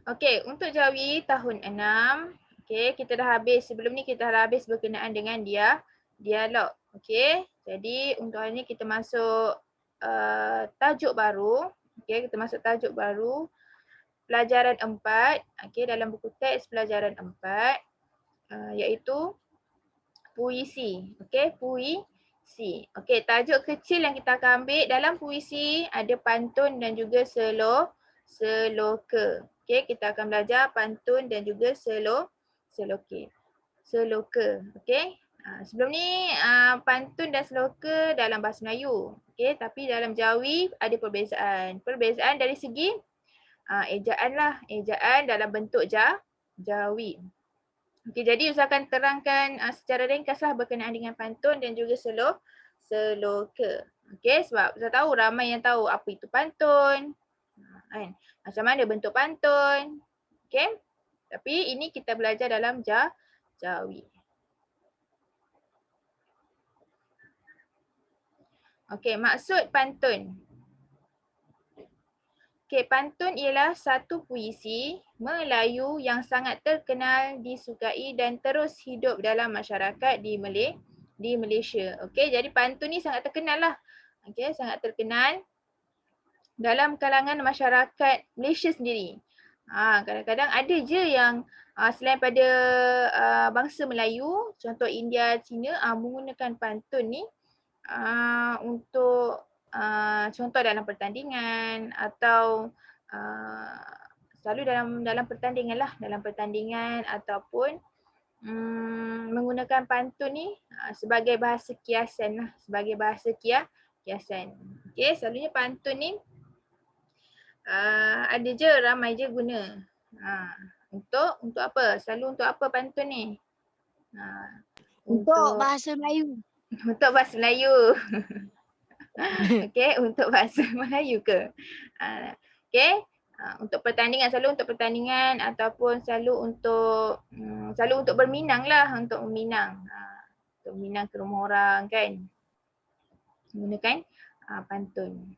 Okey, untuk Jawi tahun 6. Okey, kita dah habis. Sebelum ni kita dah habis berkenaan dengan dialog. Okey, jadi untuk hari ni kita masuk tajuk baru. Okey, kita masuk tajuk baru. Pelajaran 4. Okey, dalam buku teks pelajaran 4. Iaitu puisi. Okey, puisi. Okey, tajuk kecil yang kita akan ambil dalam puisi ada pantun dan juga seloka. Okey, kita akan belajar pantun dan juga seloka. Okey. Sebelum ni pantun dan seloka dalam bahasa Melayu. Okey, tapi dalam Jawi ada perbezaan. Perbezaan dari segi ejaan lah. Ejaan dalam bentuk Jawi. Okey, jadi usahakan terangkan secara ringkaslah berkenaan dengan pantun dan juga seloka. Okey, sebab saya tahu ramai yang tahu apa itu pantun. Kan? Macam mana bentuk pantun. Okey? Tapi ini kita belajar dalam Jawi. Okey, maksud pantun. Okey, pantun ialah satu puisi Melayu yang sangat terkenal, disukai dan terus hidup dalam masyarakat di Malaysia. Okey, jadi pantun ni sangat terkenal lah. Okey, sangat terkenal dalam kalangan masyarakat Malaysia sendiri. Kadang-kadang ada je yang selain pada bangsa Melayu, contoh India, Cina menggunakan pantun ni untuk contoh dalam pertandingan atau selalu dalam pertandingan lah, dalam pertandingan ataupun menggunakan pantun ni sebagai bahasa kiasan lah, sebagai bahasa kiasan. Okey, selalunya pantun ni ada je, ramai je guna. Untuk apa? Selalu untuk apa pantun ni? Untuk bahasa Melayu. Untuk bahasa Melayu. Okey, untuk bahasa Melayu ke? Okey, untuk pertandingan, selalu untuk pertandingan ataupun selalu untuk berminang lah, untuk meminang. Untuk meminang ke rumah orang kan. Menggunakan pantun.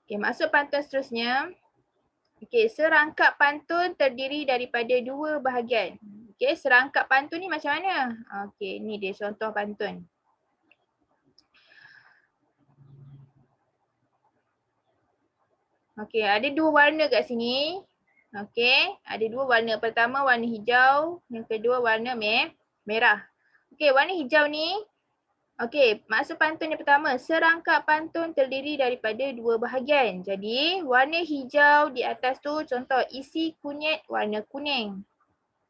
Okey, maksud pantun seterusnya. Okey, serangkap pantun terdiri daripada 2 bahagian. Okey, serangkap pantun ni macam mana? Okey, ni dia contoh pantun. Okey, ada 2 warna kat sini. Okey, ada 2 warna. Pertama warna hijau, yang kedua warna merah. Okey, warna hijau ni, okey, maksud pantun yang pertama, serangkap pantun terdiri daripada 2 bahagian. Jadi, warna hijau di atas tu contoh isi kunyit warna kuning.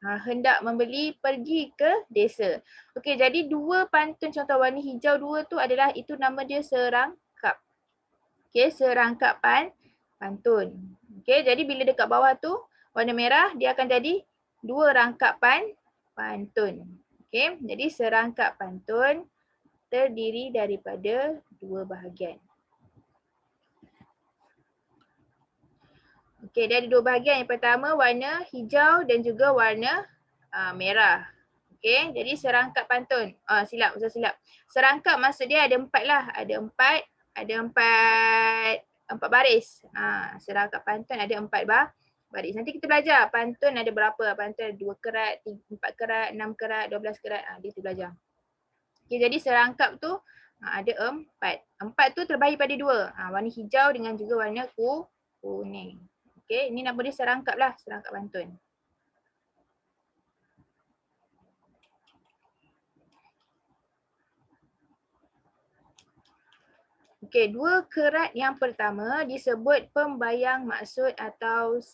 Hendak membeli pergi ke desa. Okey, jadi 2 pantun contoh warna hijau 2 tu adalah itu nama dia serangkap. Okey, serangkap pantun. Okey, jadi bila dekat bawah tu warna merah dia akan jadi 2 rangkapan pantun. Okey, jadi serangkap pantun terdiri daripada 2 bahagian. Okey, dia ada 2 bahagian. Yang pertama warna hijau dan juga warna merah. Okey, jadi serangkap pantun. Silap. Serangkap maksud dia ada 4 lah. Ada 4 baris. Serangkap pantun ada 4 baris. Nanti kita belajar pantun ada berapa. Pantun ada 2 kerat, 4 kerat, 6 kerat, 12 kerat. Dia kita belajar. Okey, jadi serangkap tu ada 4. 4 tu terbahagi pada 2. Warna hijau dengan juga warna kuning. Okey, ini nama dia serangkap lah, serangkap pantun. Okey, 2 kerat yang pertama disebut pembayang maksud atau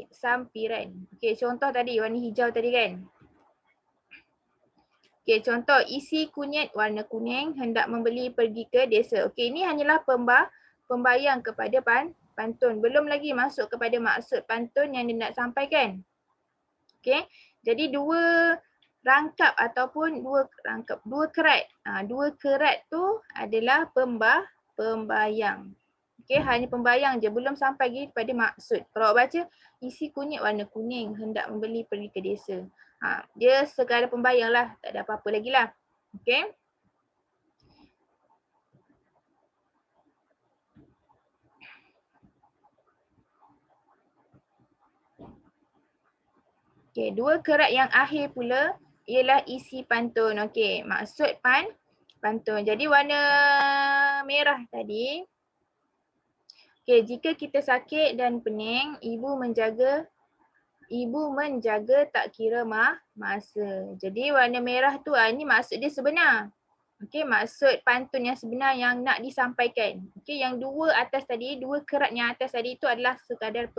sampiran. Okey, contoh tadi warna hijau tadi kan. Okey, contoh isi kunyit warna kuning hendak membeli pergi ke desa. Okey, ini hanyalah pembayang kepada pantun. Belum lagi masuk kepada maksud pantun yang dia nak sampaikan. Okey, jadi 2 rangkap ataupun 2 kerat. 2 kerat tu adalah pembayang. Okey, hanya pembayang je, belum sampai lagi pada maksud. Kalau awak baca, isi kunyit warna kuning, hendak membeli pergi ke desa. Dia sekadar pembayang lah, tak ada apa-apa lagi lah. Okey. Okey, dua kerat yang akhir pula ialah isi pantun. Okey, maksud pantun. Jadi warna merah tadi, okey, jika kita sakit dan pening, ibu menjaga tak kira masa. Jadi warna merah tu ini maksud dia sebenar. Okey, maksud pantun yang sebenar yang nak disampaikan. Okey, yang dua atas tadi, dua kerat yang atas tadi itu adalah sekadar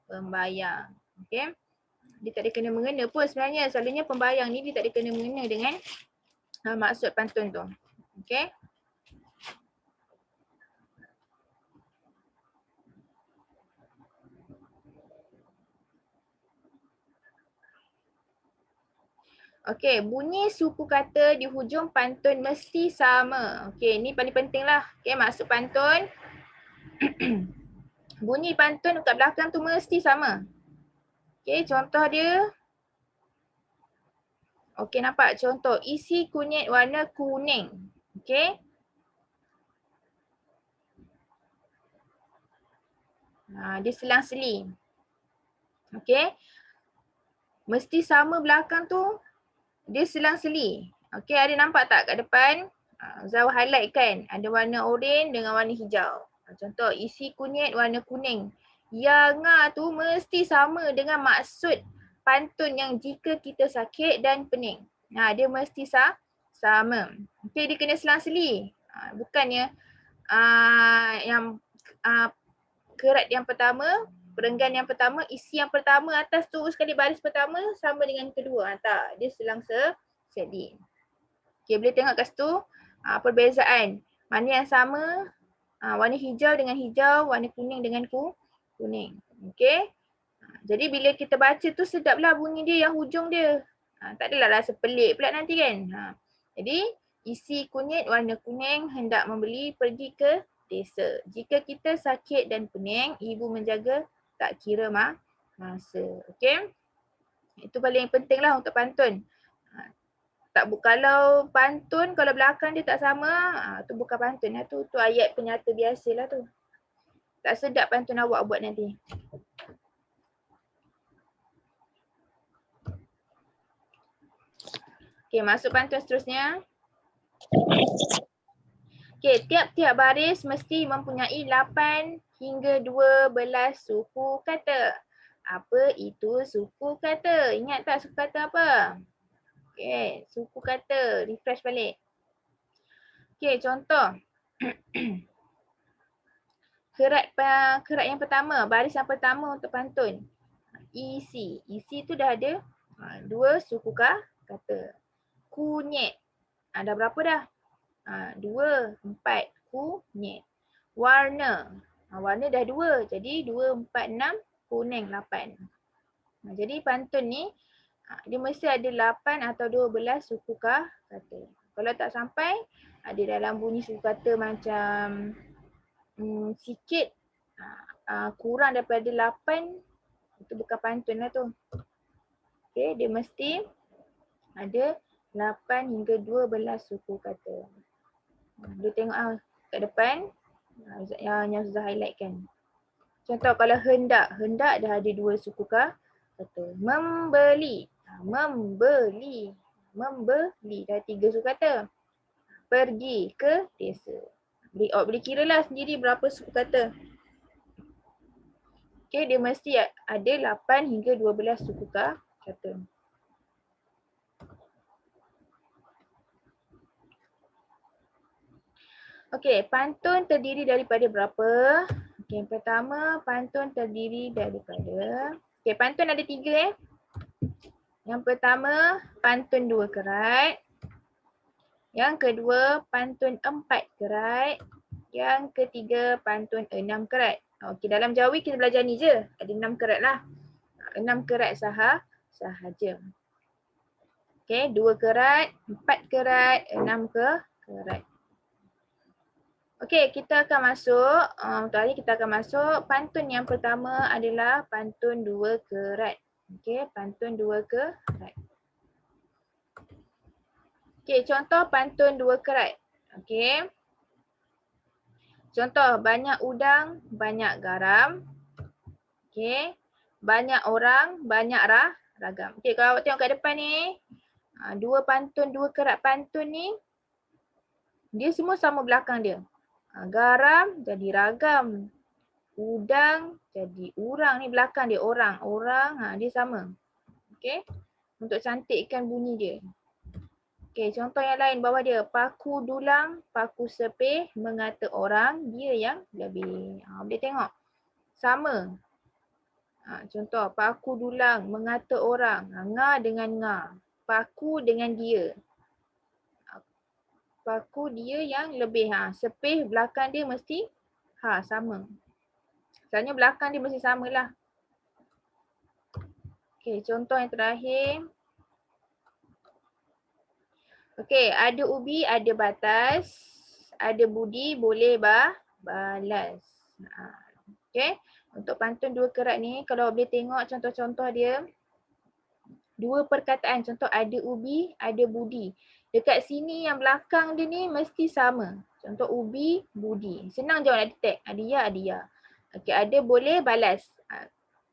pembayang. Okey. Dia tak ada kena mengena pun sebenarnya. Selalunya pembayang ni dia tak ada kena mengena dengan maksud pantun tu. Okey. Okey, bunyi suku kata di hujung pantun mesti sama. Okey, ni paling penting lah. Okey, maksud pantun. Bunyi pantun kat belakang tu mesti sama. Okey, contoh dia. Okey, nampak contoh. Isi kunyit warna kuning. Okey. Dia selang-seli. Okey. Mesti sama belakang tu. Dia selang-seli. Okey, ada nampak tak kat depan? Zawa highlight kan. Ada warna oranye dengan warna hijau. Contoh, isi kunyit warna kuning. Yang tu mesti sama dengan maksud pantun yang jika kita sakit dan pening. Dia mesti sama. Okey, dia kena selang-seli. Bukannya yang kerat yang pertama, perenggan yang pertama, isi yang pertama atas tu sekali baris pertama sama dengan kedua. Tak, dia selang-seli. Okey, boleh tengok kat situ perbezaan. Mana yang sama, warna hijau dengan hijau, warna kuning dengan kuning. Okey. Jadi bila kita baca tu sedaplah bunyi dia yang hujung dia. Tak adalah rasa pelik pula nanti kan. Jadi isi kunyit warna kuning hendak membeli pergi ke desa. Jika kita sakit dan pening, ibu menjaga tak kira masa. Okey. Itu paling penting lah untuk pantun. Kalau pantun, kalau belakang dia tak sama, tu bukan pantun lah tu. Tu ayat penyata biasalah tu. Tak sedap pantun awak buat nanti. Okey, masuk pantun seterusnya. Okey, tiap-tiap baris mesti mempunyai 8 hingga 12 suku kata. Apa itu suku kata? Ingat tak suku kata apa? Okey, suku kata. Refresh balik. Okey, contoh. Kerat yang pertama, baris yang pertama untuk pantun. Isi. Isi tu dah ada 2 suku kata. Kunyit. Dah berapa dah? 2, 4. Kunyit. Warna. Warna dah 2. Jadi 2, 4, 6. Kuning 8. Jadi pantun ni dia mesti ada 8 atau 12 suku kata. Kalau tak sampai, ada dalam bunyi suku kata macam sikit kurang daripada 8, itu bukan pantun lah tu. Okay, dia mesti ada 8 hingga 12 suku kata. Dia tengok kat depan yang Zuzah highlight kan. Contoh kalau hendak dah ada 2 suku kata. Membeli dah 3 suku kata. Pergi ke desa. Boleh kira lah sendiri berapa suku kata. Okay, dia mesti ada 8 hingga 12 suku kata. Okay, pantun terdiri daripada berapa? Okay, yang pertama pantun terdiri daripada, okay, pantun ada 3 Yang pertama pantun 2 kerat. Yang kedua pantun 4 kerat. Yang ketiga pantun 6 kerat. Okay, dalam Jawi kita belajar ni je. Ada 6 kerat lah. 6 kerat sahaja. Okay, 2 kerat, 4 kerat, 6 kerat. Okey, kita akan masuk, untuk hari kita akan masuk pantun yang pertama adalah pantun 2 kerat. Okey, pantun 2 kerat. Okey, contoh pantun 2 kerat. Okey. Contoh, banyak udang, banyak garam. Okey. Banyak orang, banyak ragam. Okey, kalau awak tengok kat depan ni, dua pantun, dua kerak pantun ni, dia semua sama belakang dia. Garam jadi ragam. Udang jadi urang, ni belakang dia orang. Orang, dia sama. Okey, untuk cantikkan bunyi dia. Okey, contoh yang lain bawah dia. Paku dulang, paku sepeh, mengata orang, dia yang lebih. Boleh tengok. Sama. Contoh, paku dulang, mengata orang. Nga dengan nga. Paku dengan dia. Paku dia yang lebih. Sepeh belakang dia mesti sama. Sebenarnya belakang dia mesti samalah. Okey, contoh yang terakhir. Okey, ada ubi, ada batas. Ada budi, boleh balas. Okey, untuk pantun dua kerak ni, kalau boleh tengok contoh-contoh dia. Dua perkataan, contoh ada ubi, ada budi. Dekat sini yang belakang dia ni mesti sama. Contoh ubi, budi. Senang je nak detect. Ada ya, ada ya. Okey, ada boleh, balas.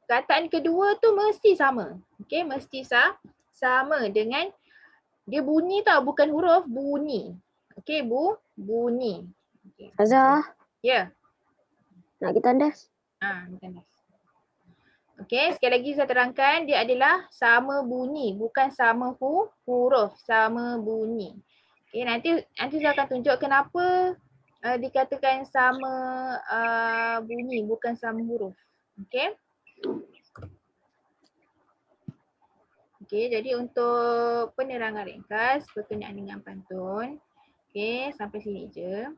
Perkataan kedua tu mesti sama. Okey, mesti sama dengan dia bunyi tau, bukan huruf, bunyi. Okey, bunyi. Okay. Azhar, Ya. nak kita tandas? Bukan das. Okey, sekali lagi saya terangkan, dia adalah sama bunyi, bukan sama huruf, sama bunyi. Okey, nanti saya akan tunjuk kenapa dikatakan sama bunyi, bukan sama huruf. Okey. Okey, jadi untuk penerangan ringkas berkenaan dengan pantun, okey, sampai sini je.